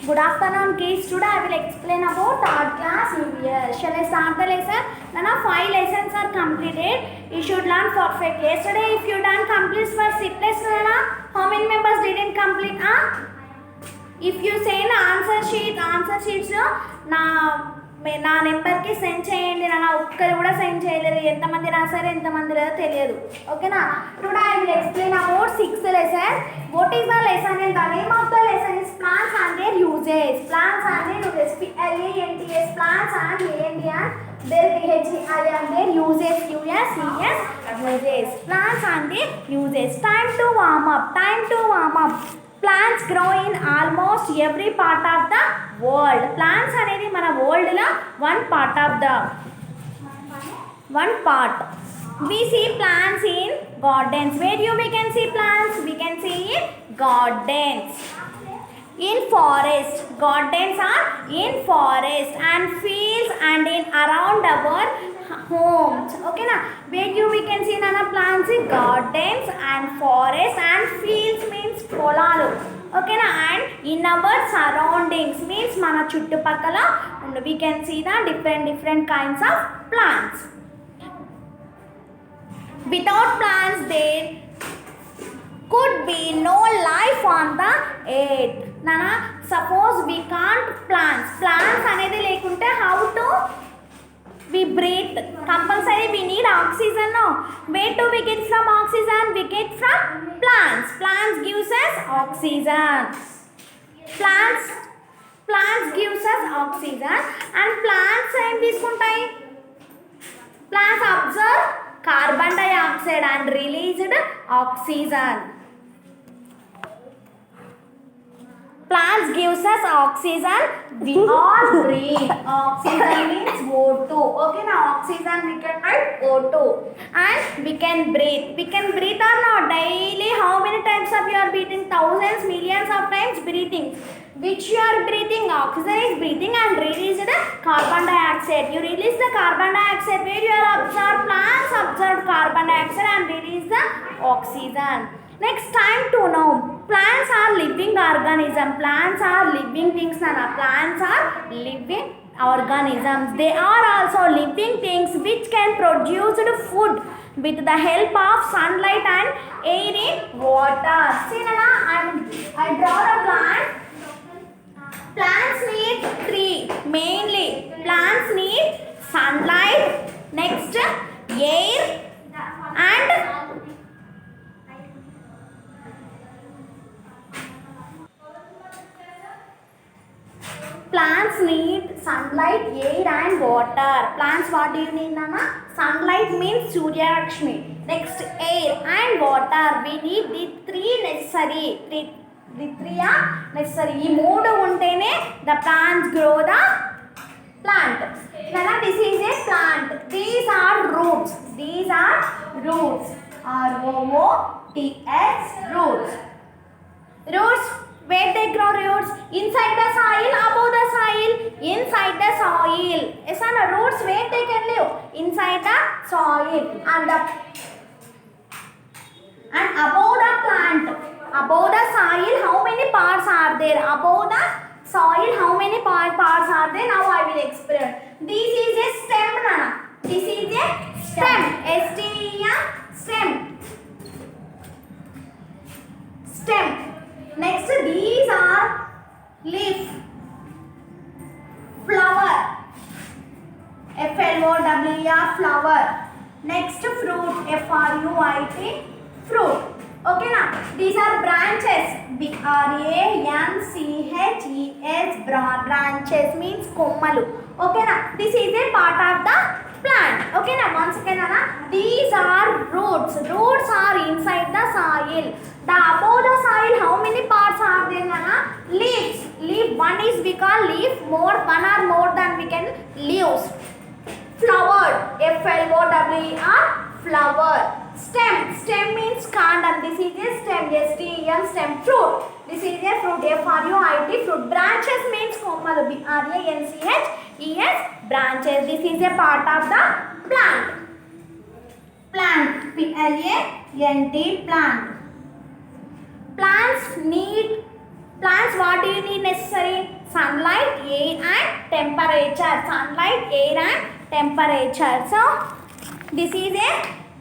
Good afternoon, kids. Today I will explain about third class EVS. Shall I start the lesson? Now 5 lessons are completed. You should learn perfect. Yesterday, if you done complete for C plus, how many members didn't complete? If you send answer sheets నా నెంబర్కి send చేయండి. నా ఒక్కరు కూడా send చేయలేదు. ఎంతమంది రాశారు ఎంతమంది లేదో తెలియదు. ఓకేనా? Today I will explain about 6th lesson. What is the lesson? And the name of the lesson is plants and their uses. Plants and their uses. PLANTS. Plants and their THEI and their uses. Uses. Plants and their uses. Time to warm up. Plants grow in almost every part of the world. Plants అనేది మన world లో one part. We see plants in gardens. Where we can see plants? We can see in gardens. In forest. Gardens are in forest and fields and in around our homes. Okay na? Where we can see nana plants in gardens and forest and fields means పొలాలు. Okay na? And in our surroundings means మన చుట్టుపక్కల we can see the different kinds of plants. Without plants there could be no life on the earth. Nana, suppose we can't plants అనేది లేకుంటే how to we breathe? Compulsory we need oxygen. No, where do we get from oxygen? We get from plants gives us oxygen. Plants gives us oxygen and plants ఏం తీసుకుంటాయి? Plants absorb carbon dioxide and released oxygen. Plants gives us oxygen. We all breathe. Oxygen means O2. Okay, now oxygen we can write O2 and we can breathe. We can breathe or not daily. How many times of you are breathing? Thousands, millions of times breathing. Which you are breathing? Oxygen is breathing and release the carbon dioxide. You release the carbon dioxide. Where you are absorb? Plants absorb carbon dioxide and release the oxygen. Next, time to know. Plants are living organism. Plants are living things. Plants are living organisms. They are also living things which can produce food with the help of sunlight and air in water. See, I draw a plant. Plants need three mainly. Plants need sunlight, next air and plants need sunlight, air and water. Plants, what do you need, Nana? Sunlight means Surya Lakshmi. Next air and water. We need the three necessary. The three are necessary. ఈ మూడు ఉంటేనే the plants grow the plant. Nana, this is a plant. These are roots. R-O-O-T-S, roots. Roots, where they grow roots? Inside the soil, above the soil? Inside the soil. Yes, and roots where they can live? Inside the soil. And above the plant, above the soil, how many parts are there? Above the soil, how many parts are there? Now I will explain. This is a stem, Nana. This is a stem. S-T-E-M, stem. Next, these are leaf, flower, F-L-O-W-E-R, flower. Next, fruit, F-R-U-I-T, fruit. Okay, now these are branches, B-R-A-N-C-H-E-S, branches means kommalu. Okay, now this is a part of the plant. Okay, now once again, these are roots. Roots are inside the soil. The above the soil, how many parts are there, Nana? Leaves. Leaf, one is we call leaf, one or more than we can leaves. Flower, F-L-O-W-E-R, flower. Stem means kandam. This is a stem, S-T-E-M, stem. Fruit, this is a fruit, F-R-U-I-T, fruit. Branches means kommalu, B-R-A-N-C-H-E-S, branches. This is a part of the plant. P-L-A-N-T, plant. Plants, what do you need necessary? sunlight, air and temperature. Sunlight, air and temperature. So this is a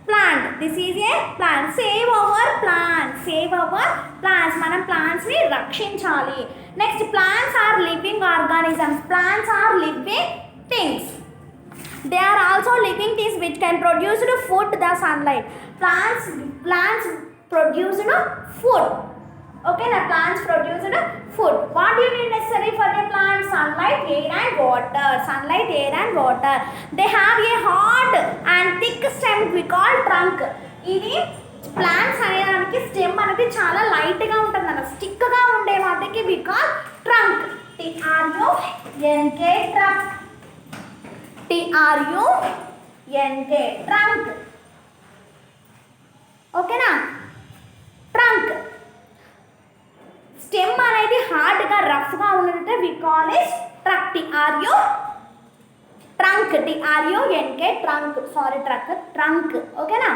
plant. This is a plant. Save our plants. Save our plants. మనం plants ని రక్షించాలి. Next, plants are living organisms. Plants are living things. They are also living things which can produce the food, the sunlight. Plants produce the food. Okay, the plants produce the food. What do you need necessary for the plant? Sunlight, air and water. Sunlight, air and water. They have a hard and thick stem we call trunk. ఇది plants అనేదానికి stem అనేది చాలా లైట్గా ఉంటుంది అన్న, స్టిక్గా ఉండే వాటికి we call trunk. TRUNK, trunk. TRUNK, trunk. ఓకేనా? ట్రంక్. స్టెమ్ అనేది హార్డ్గా రఫ్గా ఉన్నట్టు we call is trunk. Trunk. Trunk. ఓకేనా?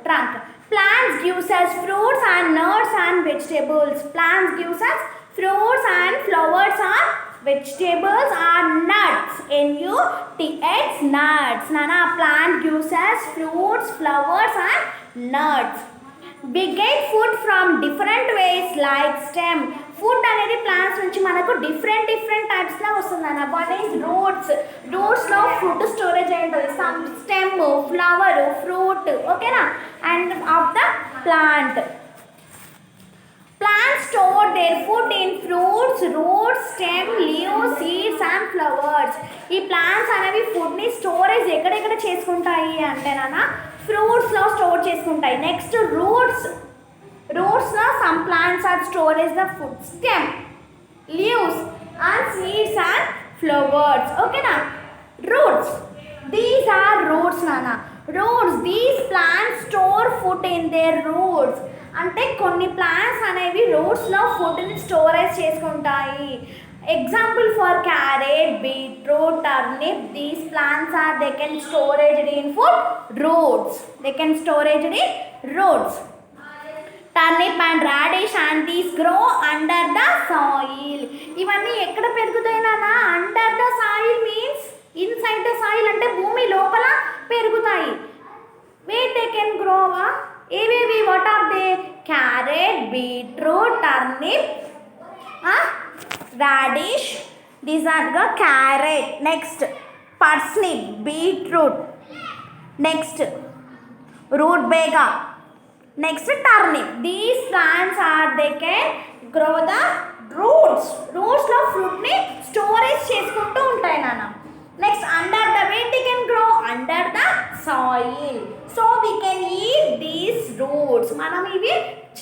Trunk. Plants gives us fruits and nuts and vegetables. Plants gives us fruits and flowers and vegetables are nuts. NUTS, nuts. Nana, plant gives us fruits, flowers and nuts. We get food from different ways like stem. Food అనేది plants నుంచి మనకు different టైప్స్లో వస్తుంది అన్న. One is roots. రూట్స్లో food storage అయి ఉంటుంది. Some stem, flower, fruit. ఓకేనా? And of the plant. Plants store their food in fruits, roots, stem, leaves, seeds and flowers. ఈ ప్లాంట్స్ అనేవి ఫుడ్ని స్టోరేజ్ ఎక్కడెక్కడ చేసుకుంటాయి అంటే నాన్న ఫ్రూట్స్లో స్టోర్ చేసుకుంటాయి. నెక్స్ట్ రూట్స్లో some plants are storage the food. Stem, leaves and seeds and flowers. ఓకేనా? రూట్స్. దీస్ ఆర్ రూట్స్ నాన్న. Roots. These plants store food in their roots. అంటే కొన్ని ప్లాంట్స్ అనేవి రూట్స్లో ఫుడ్ని స్టోరేజ్ చేసుకుంటాయి. Example for carrot, beetroot, turnip. These plants are they can storaged in food roots. Turnip and radish and these grow under the soil. ఇవన్నీ ఎక్కడ పెరుగుతాయి నాన్న? Under the soil means inside the soil, అంటే భూమి లోపల పెరుగుతాయి. Where they can grow? ఏవేవి? What are they? Carrot, beetroot, turnip, radish. These are the carrot. Next parsnip, beetroot. Next rutabaga. Next turnip. These plants are they can grow the roots. రూట్స్లో ఫ్రూట్ని storage చేసుకుంటూ ఉంటాయి నాన్న. Next under the where they can grow? Under the soil. So we can eat these roots. మనం ఇవి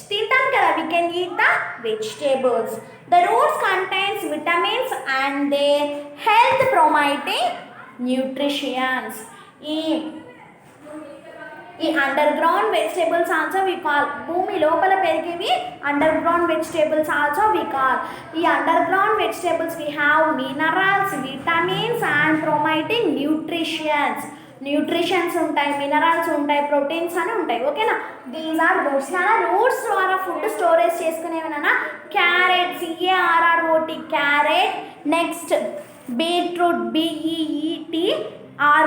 తింటాం కదా. We can eat the vegetables. The roots contains vitamins and they health promoting nutrients. ఈ underground vegetables also we call. భూమి లోపల పెరిగేవి underground vegetables also we call. ఈ underground vegetables we have minerals, vitamins and promoting nutritions. Nutritions ఉంటాయి, minerals ఉంటాయి, proteins అని ఉంటాయి. ఓకేనా? These are roots. రూట్స్ ద్వారా ఫుడ్ స్టోరేజ్ చేసుకునేవినా carrot, CARROT, carrot. Next beetroot, BEET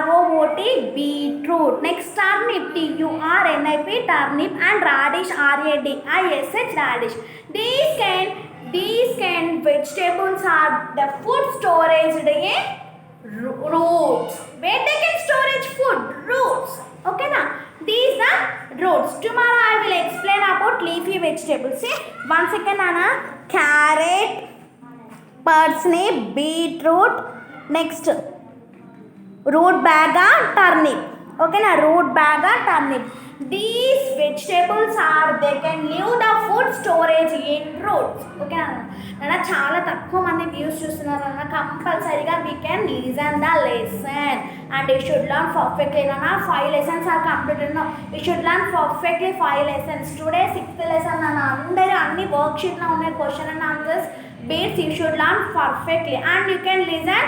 ROOT, beetroot. Next turnip, TURNIP, turnip and radish, RADISH, radish. These can vegetables are the food storage in roots. Where they can storage food? Roots. Okay na? These are roots. Tomorrow I will explain about leafy vegetables. See, one second Anna. Carrot, parsnip, beetroot. Next root baga, turnip. Okay na? Root baga, turnip. These vegetables are they can leave the food storage in roots. Okay na? చాలా తక్కువ మంది views చూస్తున్నారు అన్న. కంపల్సరీగా we can listen the lesson and you should learn perfectly. Nana 5 lessons are completed now. You should learn perfectly 5 lessons. Today 6th lesson nana. అందరూ అన్ని work sheet లో ఉన్న question and answers bits you should learn perfectly and you can listen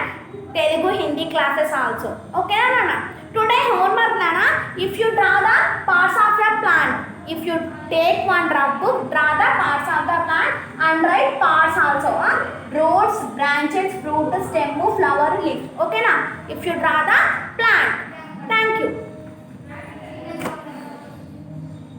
Telugu Hindi classes also. Okay nana? Today homework Nana, if you draw the parts of your plant, if you take one rough book, draw the parts of the plant and write parts also. Roots, branches, fruit, stem, flower, leaf. Okay na? If you draw the